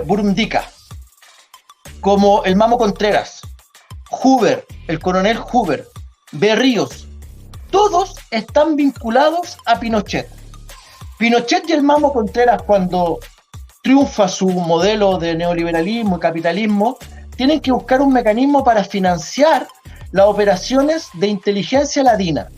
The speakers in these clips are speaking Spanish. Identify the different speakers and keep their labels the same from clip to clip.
Speaker 1: Burundica, como el Mamo Contreras, Hoover, el coronel Hoover, Berríos, todos están vinculados a Pinochet. Pinochet y el Mamo Contreras, cuando triunfa su modelo de neoliberalismo y capitalismo, tienen que buscar un mecanismo para financiar las operaciones de inteligencia ladina.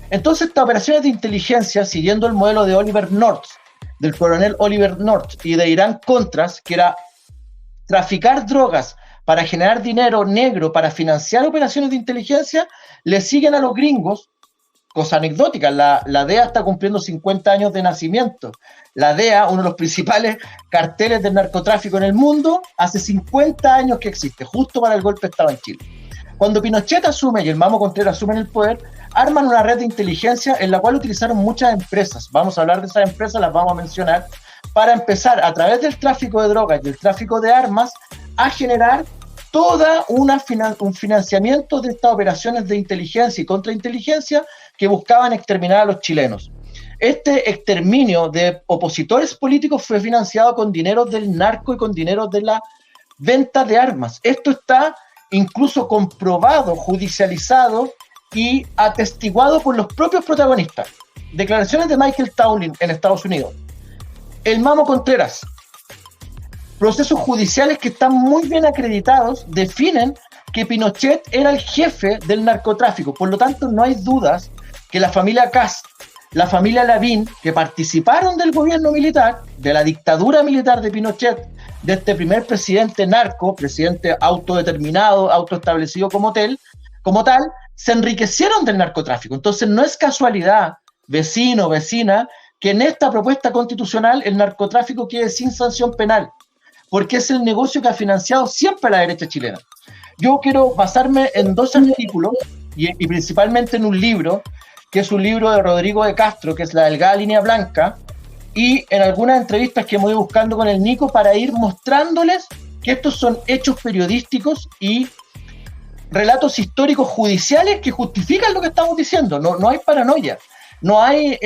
Speaker 1: Entonces, estas operaciones de inteligencia, siguiendo el modelo de Oliver North, del coronel Oliver North, y de Irán Contras, que era traficar drogas para generar dinero negro para financiar operaciones de inteligencia, le siguen a los gringos. Cosa anecdótica, la DEA está cumpliendo 50 años de nacimiento. La DEA, uno de los principales carteles del narcotráfico en el mundo, hace 50 años que existe, justo para el golpe de Estado en Chile. Cuando Pinochet asume y el Mamo Contreras asumen el poder, arman una red de inteligencia en la cual utilizaron muchas empresas. Vamos a hablar de esas empresas, las vamos a mencionar, para empezar a través del tráfico de drogas y el tráfico de armas a generar toda un financiamiento de estas operaciones de inteligencia y contrainteligencia que buscaban exterminar a los chilenos. Este exterminio de opositores políticos fue financiado con dinero del narco y con dinero de la venta de armas. Esto está incluso comprobado, judicializado y atestiguado por los propios protagonistas. Declaraciones de Michael Townley en Estados Unidos. El Mamo Contreras. Procesos judiciales que están muy bien acreditados definen que Pinochet era el jefe del narcotráfico. Por lo tanto, no hay dudas que la familia Kast, la familia Lavín, que participaron del gobierno militar, de la dictadura militar de Pinochet, de este primer presidente narco, presidente autodeterminado, autoestablecido como tal, se enriquecieron del narcotráfico. Entonces no es casualidad, vecino, vecina, que en esta propuesta constitucional el narcotráfico quede sin sanción penal, porque es el negocio que ha financiado siempre la derecha chilena. Yo quiero basarme en dos artículos y principalmente en un libro, que es un libro de Rodrigo de Castro, que es La Delgada Línea Blanca, y en algunas entrevistas que me voy buscando con el Nico para ir mostrándoles que estos son hechos periodísticos y relatos históricos judiciales que justifican lo que estamos diciendo. No hay paranoia, no hay,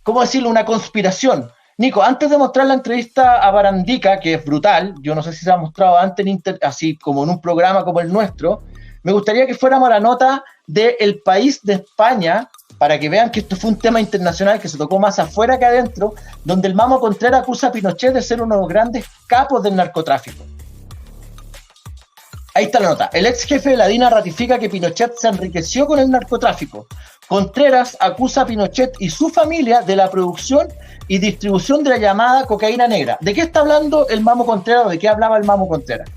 Speaker 1: ¿cómo decirlo?, una conspiración. Nico, antes de mostrar la entrevista a Barandica, que es brutal, yo no sé si se ha mostrado antes así como en un programa como el nuestro, me gustaría que fuéramos a la nota de El País de España, para que vean que esto fue un tema internacional que se tocó más afuera que adentro, donde el Mamo Contreras acusa a Pinochet de ser uno de los grandes capos del narcotráfico. Ahí está la nota. El ex jefe de la DINA ratifica que Pinochet se enriqueció con el narcotráfico. Contreras acusa a Pinochet y su familia de la producción y distribución de la llamada cocaína negra. ¿De qué está hablando el Mamo Contreras o de qué hablaba el Mamo Contreras?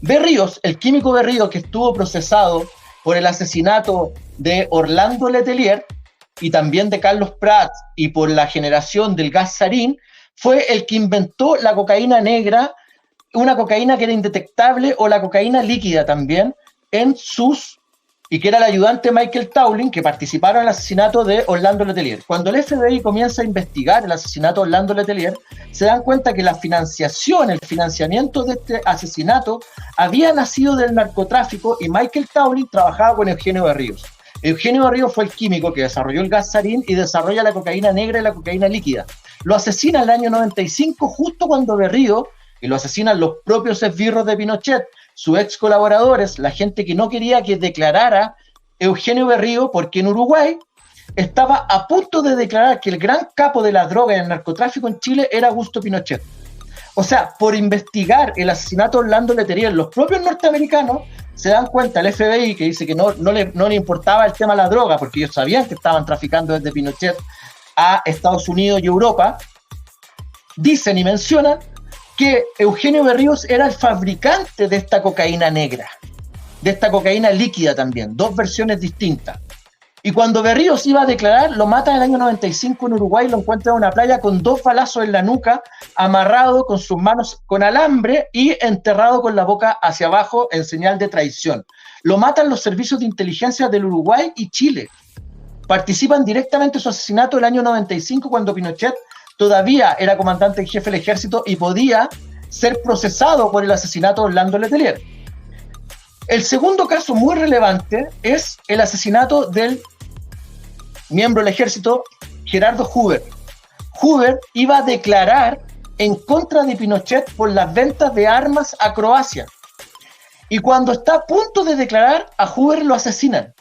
Speaker 1: Berríos, el químico Berríos, que estuvo procesado por el asesinato de Orlando Letelier y también de Carlos Prats y por la generación del gas sarín, fue el que inventó la cocaína negra, una cocaína que era indetectable, o la cocaína líquida también, y que era el ayudante Michael Townley, que participaron en el asesinato de Orlando Letelier. Cuando el FBI comienza a investigar el asesinato de Orlando Letelier, se dan cuenta que la financiación, el financiamiento de este asesinato había nacido del narcotráfico, y Michael Townley trabajaba con Eugenio Berríos. Eugenio Berríos fue el químico que desarrolló el gas sarín y desarrolla la cocaína negra y la cocaína líquida. Lo asesina en el año 95, justo cuando Berríos, y lo asesinan los propios esbirros de Pinochet, sus ex colaboradores, la gente que no quería que declarara Eugenio Berríos, porque en Uruguay estaba a punto de declarar que el gran capo de la droga y el narcotráfico en Chile era Augusto Pinochet. O sea, por investigar el asesinato de Orlando Letelier, los propios norteamericanos se dan cuenta, el FBI, que dice que no le importaba el tema de la droga, porque ellos sabían que estaban traficando desde Pinochet a Estados Unidos y Europa, dicen y mencionan que Eugenio Berríos era el fabricante de esta cocaína negra, de esta cocaína líquida también, dos versiones distintas. Y cuando Berríos iba a declarar, lo mata en el año 95 en Uruguay, lo encuentra en una playa con 2 balazos en la nuca, amarrado con sus manos con alambre y enterrado con la boca hacia abajo en señal de traición. Lo matan los servicios de inteligencia del Uruguay y Chile. Participan directamente en su asesinato el año 95, cuando Pinochet todavía era comandante en jefe del ejército y podía ser procesado por el asesinato de Orlando Letelier. El segundo caso muy relevante es el asesinato del miembro del ejército Gerardo Hoover. Hoover iba a declarar en contra de Pinochet por las ventas de armas a Croacia. Y cuando está a punto de declarar, a Hoover lo asesinan.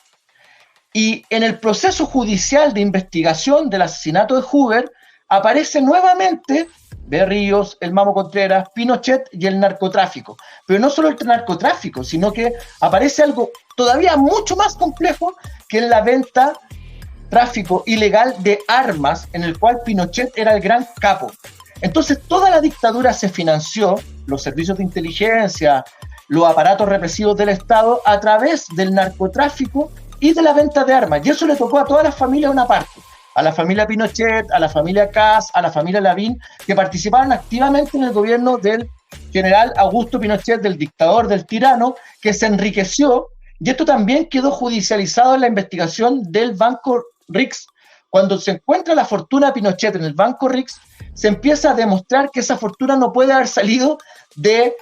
Speaker 1: Y en el proceso judicial de investigación del asesinato de Hoover, aparece nuevamente Berríos, el Mamo Contreras, Pinochet y el narcotráfico. Pero no solo el narcotráfico, sino que aparece algo todavía mucho más complejo, que es la venta, tráfico ilegal de armas, en el cual Pinochet era el gran capo. Entonces toda la dictadura se financió, los servicios de inteligencia, los aparatos represivos del Estado, a través del narcotráfico y de la venta de armas. Y eso le tocó a todas las familias una parte. A la familia Pinochet, a la familia Kass, a la familia Lavín, que participaron activamente en el gobierno del general Augusto Pinochet, del dictador, del tirano, que se enriqueció, y esto también quedó judicializado en la investigación del Banco Rix. Cuando se encuentra la fortuna de Pinochet en el Banco Rix, se empieza a demostrar que esa fortuna no puede haber salido de,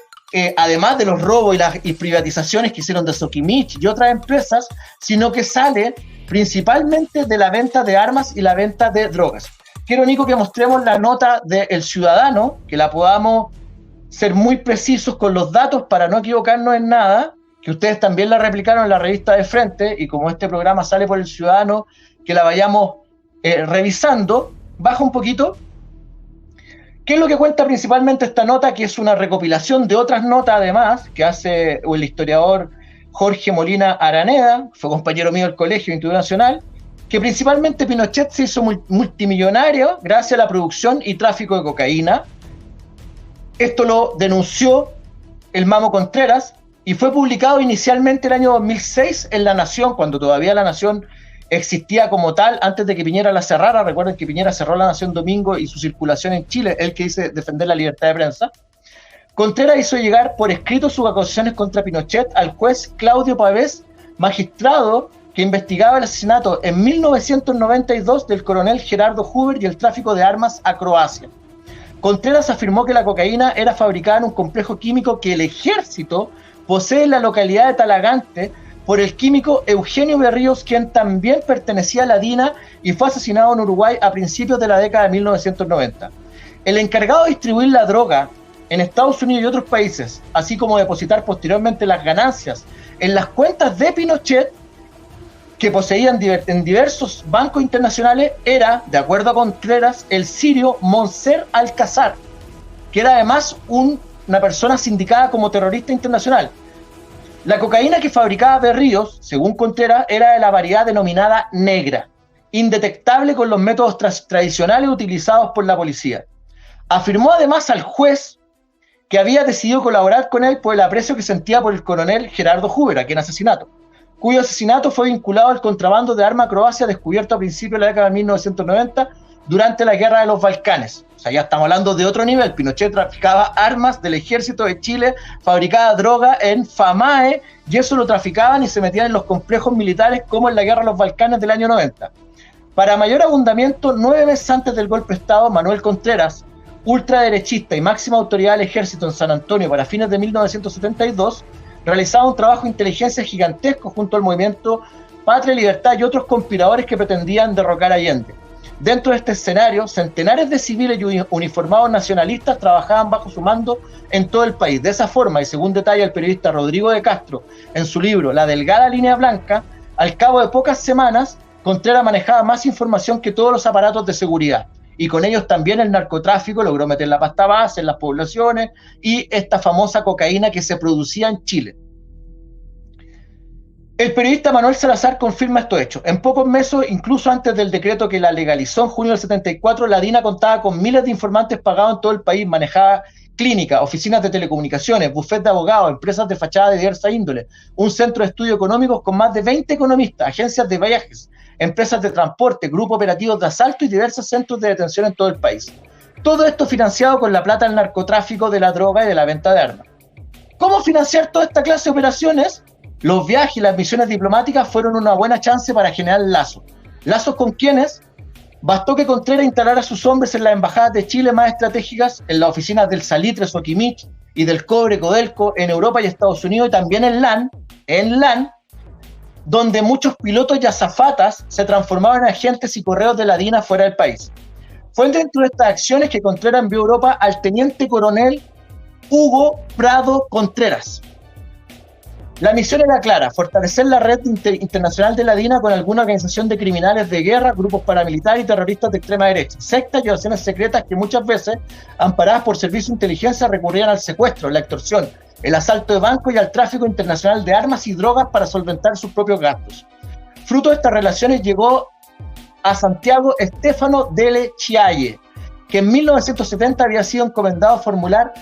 Speaker 1: además de los robos y las privatizaciones que hicieron de Sokimich y otras empresas, sino que sale principalmente de la venta de armas y la venta de drogas. Quiero, Nico, que mostremos la nota de El Ciudadano, que la podamos ser muy precisos con los datos para no equivocarnos en nada, que ustedes también la replicaron en la revista de Frente, y como este programa sale por El Ciudadano, que la vayamos revisando. Baja un poquito. ¿Qué es lo que cuenta principalmente esta nota? Que es una recopilación de otras notas, además, que hace el historiador Jorge Molina Araneda, fue compañero mío del Colegio Internacional, que principalmente Pinochet se hizo multimillonario gracias a la producción y tráfico de cocaína. Esto lo denunció el Mamo Contreras y fue publicado inicialmente el año 2006 en La Nación, cuando todavía La Nación existía como tal, antes de que Piñera la cerrara. Recuerden que Piñera cerró La Nación domingo y su circulación en Chile, él que dice defender la libertad de prensa. Contreras hizo llegar por escrito sus acusaciones contra Pinochet al juez Claudio Pavés, magistrado que investigaba el asesinato en 1992 del coronel Gerardo Hoover y el tráfico de armas a Croacia. Contreras afirmó que la cocaína era fabricada en un complejo químico que el ejército posee en la localidad de Talagante por el químico Eugenio Berríos, quien también pertenecía a la DINA y fue asesinado en Uruguay a principios de la década de 1990. El encargado de distribuir la droga en Estados Unidos y otros países, así como depositar posteriormente las ganancias en las cuentas de Pinochet, que poseían en diversos bancos internacionales, era, de acuerdo a Contreras, el sirio Monser Alcázar, que era además una persona sindicada como terrorista internacional. La cocaína que fabricaba Berríos, según Contreras, era de la variedad denominada negra, indetectable con los métodos tradicionales utilizados por la policía. Afirmó además al juez que había decidido colaborar con él por el aprecio que sentía por el coronel Gerardo Hoover, a quien asesinato, cuyo asesinato fue vinculado al contrabando de armas a Croacia descubierto a principios de la década de 1990 durante la Guerra de los Balcanes. O sea, ya estamos hablando de otro nivel. Pinochet traficaba armas del ejército de Chile, fabricaba droga en FAMAE, y eso lo traficaban y se metían en los complejos militares como en la Guerra de los Balcanes del año 90. Para mayor abundamiento, 9 meses antes del golpe de Estado, Manuel Contreras, ultraderechista y máxima autoridad del ejército en San Antonio para fines de 1972, realizaba un trabajo de inteligencia gigantesco junto al movimiento Patria y Libertad y otros conspiradores que pretendían derrocar a Allende. Dentro de este escenario, centenares de civiles y uniformados nacionalistas trabajaban bajo su mando en todo el país. De esa forma, y según detalla el periodista Rodrigo de Castro en su libro La delgada línea blanca, al cabo de pocas semanas, Contreras manejaba más información que todos los aparatos de seguridad. Y con ellos también el narcotráfico logró meter la pasta base en las poblaciones y esta famosa cocaína que se producía en Chile. El periodista Manuel Salazar confirma estos hechos. En pocos meses, incluso antes del decreto que la legalizó en junio del 74, la DINA contaba con miles de informantes pagados en todo el país, manejaba clínicas, oficinas de telecomunicaciones, bufetes de abogados, empresas de fachada de diversa índole, un centro de estudios económicos con más de 20 economistas, agencias de viajes, empresas de transporte, grupos operativos de asalto y diversos centros de detención en todo el país. Todo esto financiado con la plata del narcotráfico, de la droga y de la venta de armas. ¿Cómo financiar toda esta clase de operaciones? Los viajes y las misiones diplomáticas fueron una buena chance para generar lazos. ¿Lazos con quiénes? Bastó que Contreras instalara a sus hombres en las embajadas de Chile más estratégicas, en las oficinas del Salitre Sokimich y del Cobre Codelco en Europa y Estados Unidos, y también en LAN, donde muchos pilotos y azafatas se transformaban en agentes y correos de la DINA fuera del país. Fue dentro de estas acciones que Contreras envió a Europa al teniente coronel Hugo Prado Contreras. La misión era clara: fortalecer la red internacional de la DINA con alguna organización de criminales de guerra, grupos paramilitares y terroristas de extrema derecha, sectas y organizaciones secretas que muchas veces, amparadas por servicios de inteligencia, recurrían al secuestro, la extorsión, el asalto de bancos y al tráfico internacional de armas y drogas para solventar sus propios gastos. Fruto de estas relaciones llegó a Santiago Stefano Delle Chiaie, que en 1970 había sido encomendado a formular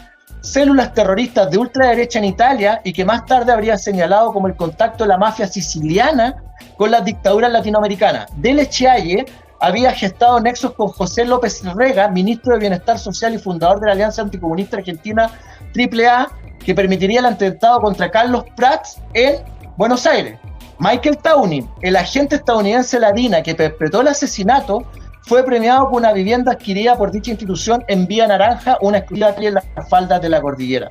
Speaker 1: células terroristas de ultraderecha en Italia y que más tarde habría señalado como el contacto de la mafia siciliana con las dictaduras latinoamericanas. Delle Chiaie había gestado nexos con José López Rega, ministro de Bienestar Social y fundador de la Alianza Anticomunista Argentina AAA, que permitiría el atentado contra Carlos Prats en Buenos Aires. Michael Towney, el agente estadounidense de la DINA que perpetró el asesinato, fue premiado con una vivienda adquirida por dicha institución en Vía Naranja, una exclusiva en las faldas de la cordillera.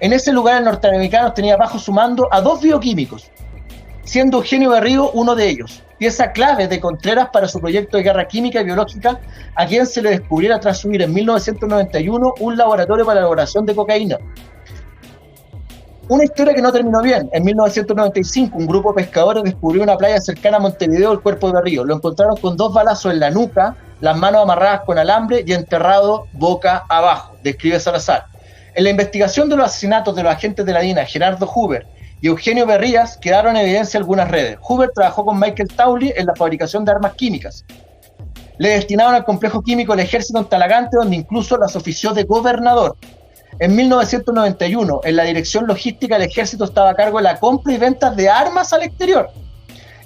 Speaker 1: En ese lugar el norteamericano tenía bajo su mando a 2 bioquímicos, siendo Eugenio Berrío uno de ellos, pieza clave de Contreras para su proyecto de guerra química y biológica, a quien se le descubriera tras subir en 1991 un laboratorio para la elaboración de cocaína. Una historia que no terminó bien. En 1995, un grupo de pescadores descubrió una playa cercana a Montevideo el cuerpo de Berrío. Lo encontraron con 2 balazos en la nuca, las manos amarradas con alambre y enterrado boca abajo, describe Salazar. En la investigación de los asesinatos de los agentes de la DINA, Gerardo Huber y Eugenio Berrías, quedaron en evidencia algunas redes. Huber trabajó con Michael Towney en la fabricación de armas químicas. Le destinaron al complejo químico el ejército en Talagante, donde incluso las ofició de gobernador. En 1991, en la dirección logística del ejército estaba a cargo de la compra y venta de armas al exterior.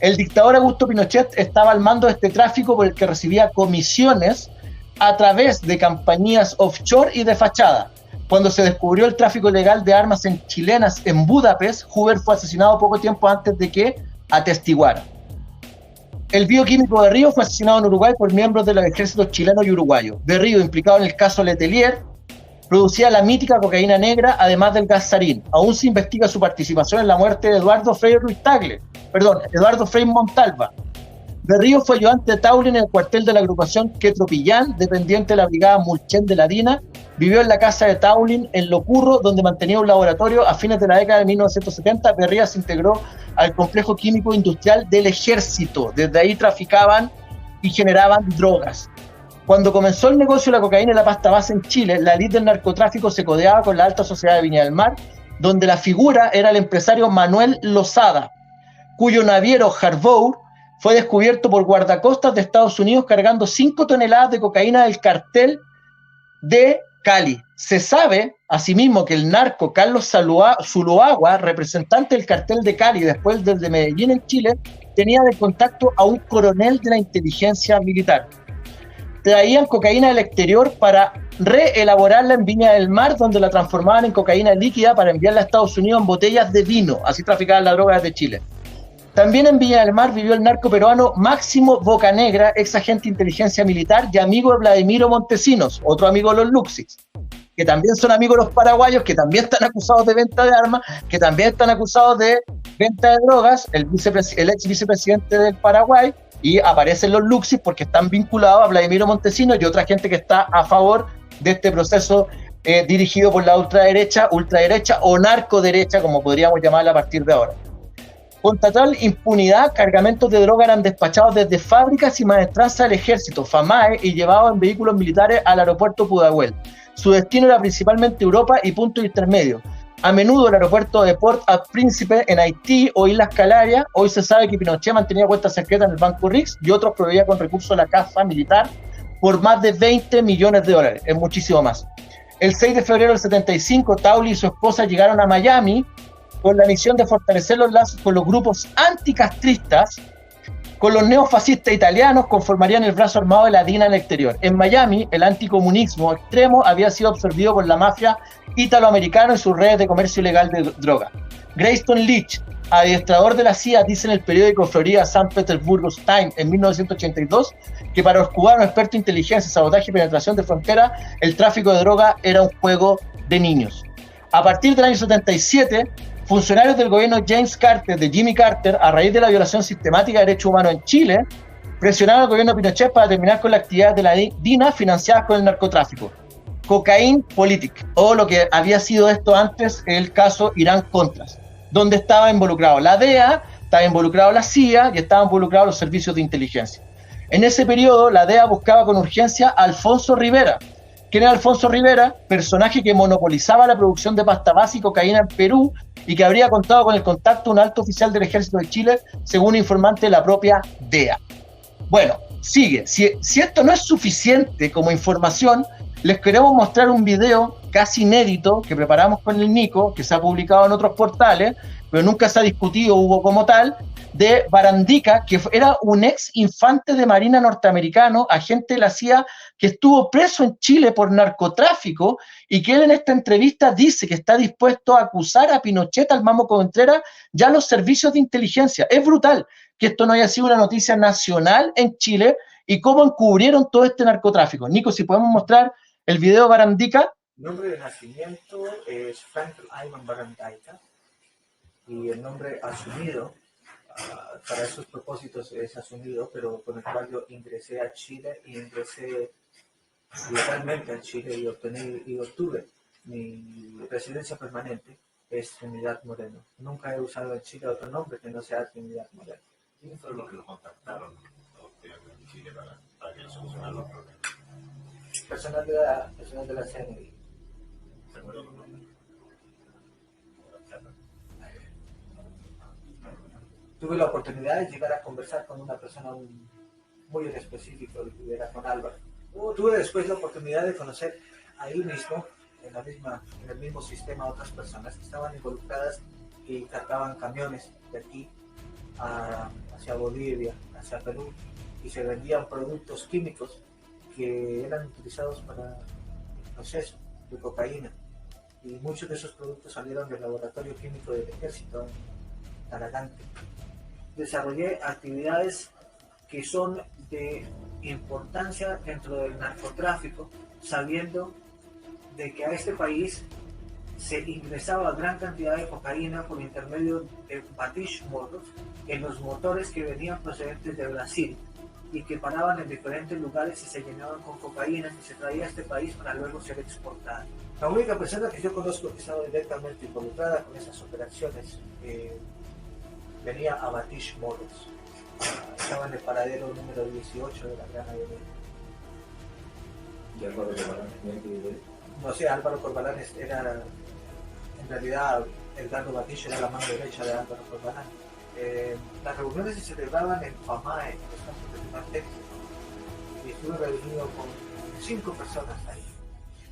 Speaker 1: El dictador Augusto Pinochet estaba al mando de este tráfico por el que recibía comisiones a través de compañías offshore y de fachada. Cuando se descubrió el tráfico ilegal de armas chilenas en Budapest, Huber fue asesinado poco tiempo antes de que atestiguara. El bioquímico Berrío fue asesinado en Uruguay por miembros de los ejércitos chileno y uruguayo. Berrío, implicado en el caso Letelier, producía la mítica cocaína negra, además del gas sarín. Aún se investiga su participación en la muerte de Eduardo Frei Montalva. Berrío fue ayudante de Towney en el cuartel de la agrupación Quetropillán, dependiente de la brigada Mulchen de la DINA. Vivió en la casa de Towney en Locurro, donde mantenía un laboratorio. A fines de la década de 1970, Berrío se integró al complejo químico industrial del ejército. Desde ahí traficaban y generaban drogas. Cuando comenzó el negocio de la cocaína y la pasta base en Chile, la élite del narcotráfico se codeaba con la alta sociedad de Viña del Mar, donde la figura era el empresario Manuel Lozada, cuyo naviero Harbour fue descubierto por guardacostas de Estados Unidos cargando 5 toneladas de cocaína del cartel de Cali. Se sabe, asimismo, que el narco Carlos Zuloagua, representante del cartel de Cali después del de Medellín en Chile, tenía de contacto a un coronel de la inteligencia militar. Traían cocaína del exterior para reelaborarla en Viña del Mar, donde la transformaban en cocaína líquida para enviarla a Estados Unidos en botellas de vino. Así traficaban la droga desde Chile. También en Viña del Mar vivió el narco peruano Máximo Bocanegra, ex agente de inteligencia militar y amigo de Vladimiro Montesinos, otro amigo de los Luxis, que también son amigos de los paraguayos, que también están acusados de venta de armas, que también están acusados de venta de drogas, el ex vicepresidente del Paraguay. Y aparecen los Luxis porque están vinculados a Vladimiro Montesinos y otra gente que está a favor de este proceso dirigido por la ultraderecha o narcoderecha, como podríamos llamarla a partir de ahora. Con total impunidad, cargamentos de droga eran despachados desde fábricas y maestranzas del ejército, FAMAE, y llevados en vehículos militares al aeropuerto Pudahuel. Su destino era principalmente Europa y puntos intermedios. A menudo el aeropuerto de Port-au-Príncipe en Haití o Islas Canarias. Hoy se sabe que Pinochet mantenía cuentas secretas en el Banco Rix y otros proveía con recursos de la caja militar por más de 20 millones de dólares, es muchísimo más. El 6 de febrero del 75, Towney y su esposa llegaron a Miami con la misión de fortalecer los lazos con los grupos anticastristas. Con los neofascistas italianos conformarían el brazo armado de la DINA en el exterior. En Miami, el anticomunismo extremo había sido absorbido por la mafia italoamericana y sus redes de comercio ilegal de droga. Greyston Leach, adiestrador de la CIA, dice en el periódico Florida San Petersburgo Times en 1982 que para los cubanos expertos en inteligencia, sabotaje y penetración de frontera, el tráfico de droga era un juego de niños. A partir del año 77, funcionarios del gobierno James Carter, de Jimmy Carter, a raíz de la violación sistemática de derechos humanos en Chile, presionaron al gobierno de Pinochet para terminar con la actividad de la DINA financiadas con el narcotráfico. Cocaine Politic, o lo que había sido esto antes, el caso Irán-Contras, donde estaba involucrado la DEA, estaba involucrado la CIA y estaban involucrados los servicios de inteligencia. En ese periodo, la DEA buscaba con urgencia a Alfonso Rivera. ¿Quién era Alfonso Rivera? Personaje que monopolizaba la producción de pasta base y cocaína en Perú y que habría contado con el contacto de un alto oficial del Ejército de Chile, según informante de la propia DEA. Bueno, sigue. Si esto no es suficiente como información, les queremos mostrar un video casi inédito que preparamos con el Nico, que se ha publicado en otros portales, pero nunca se ha discutido, Hugo, como tal, de Barandica, que era un ex infante de marina norteamericano, agente de la CIA, que estuvo preso en Chile por narcotráfico y que él en esta entrevista dice que está dispuesto a acusar a Pinochet, al Mamo Contreras, ya los servicios de inteligencia. Es brutal que esto no haya sido una noticia nacional en Chile y cómo encubrieron todo este narcotráfico. Nico, si podemos mostrar el video de Barandica.
Speaker 2: El nombre de nacimiento es Frank Ivan Barandica y el nombre asumido, para esos propósitos es asumido, pero con el cual yo ingresé a Chile y ingresé legalmente a Chile y obtuve mi residencia permanente, es Trinidad Moreno. Nunca he usado en Chile otro nombre que no sea Trinidad Moreno.
Speaker 3: ¿Quiénes fueron los que lo contactaron en Chile para que solucionar los problemas?
Speaker 2: Personal de la CNI.
Speaker 3: ¿Se acuerdan los nombres?
Speaker 2: Tuve la oportunidad de llegar a conversar con una persona muy en específico, que era con Álvaro. Tuve después la oportunidad de conocer ahí mismo, en el mismo sistema, a otras personas que estaban involucradas y cargaban camiones de aquí hacia Bolivia, hacia Perú, y se vendían productos químicos que eran utilizados para el proceso de cocaína. Y muchos de esos productos salieron del laboratorio químico del ejército en Talagante. Desarrollé actividades que son de importancia dentro del narcotráfico, sabiendo de que a este país se ingresaba gran cantidad de cocaína por intermedio de Batish Motors en los motores que venían procedentes de Brasil y que paraban en diferentes lugares y se llenaban con cocaína que se traía a este país para luego ser exportada. La única persona que yo conozco que estaba directamente involucrada con esas operaciones venía a Batish Motors. Estaba en el paradero número 18 de la Gran Avenida.
Speaker 3: ¿Y Álvaro Corbalán tenía que ver?
Speaker 2: No sé, Álvaro Corbalán era, en realidad, Edgardo Batish era la mano derecha de Álvaro Corbalán. Las reuniones se celebraban en Pamae, en los campos de Pimartex, y estuve reunido con 5 personas ahí.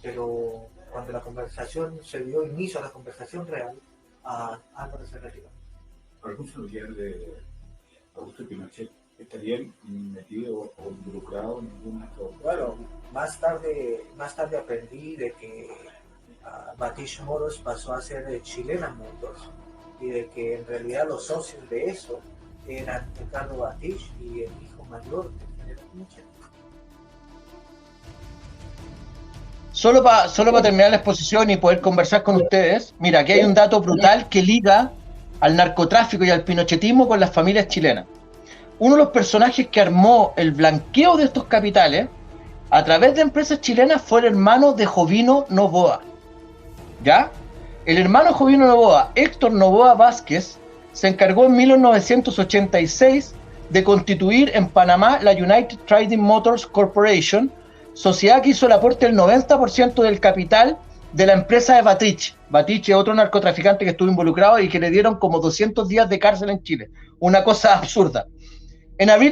Speaker 2: Pero cuando la conversación se dio inicio a la conversación real, Álvaro se retiró.
Speaker 3: ¿Algún familiar de Augusto Pinochet estaría metido o involucrado en algún acto?
Speaker 2: Bueno, más tarde aprendí de que Batish Motors pasó a ser Chilena Motors y de que en realidad los socios de eso eran Ricardo Batish y el hijo mayor del general Pinochet.
Speaker 1: Solo para terminar la exposición y poder conversar con ustedes, mira, aquí hay un dato brutal que liga al narcotráfico y al pinochetismo con las familias chilenas. Uno de los personajes que armó el blanqueo de estos capitales a través de empresas chilenas fue el hermano de Jovino Noboa. ¿Ya? El hermano Jovino Noboa, Héctor Noboa Vázquez, se encargó en 1986 de constituir en Panamá la United Trading Motors Corporation, sociedad que hizo el aporte del 90% del capital de la empresa de Batich. Batich es otro narcotraficante que estuvo involucrado y que le dieron como 200 días de cárcel en Chile. Una cosa absurda. En abril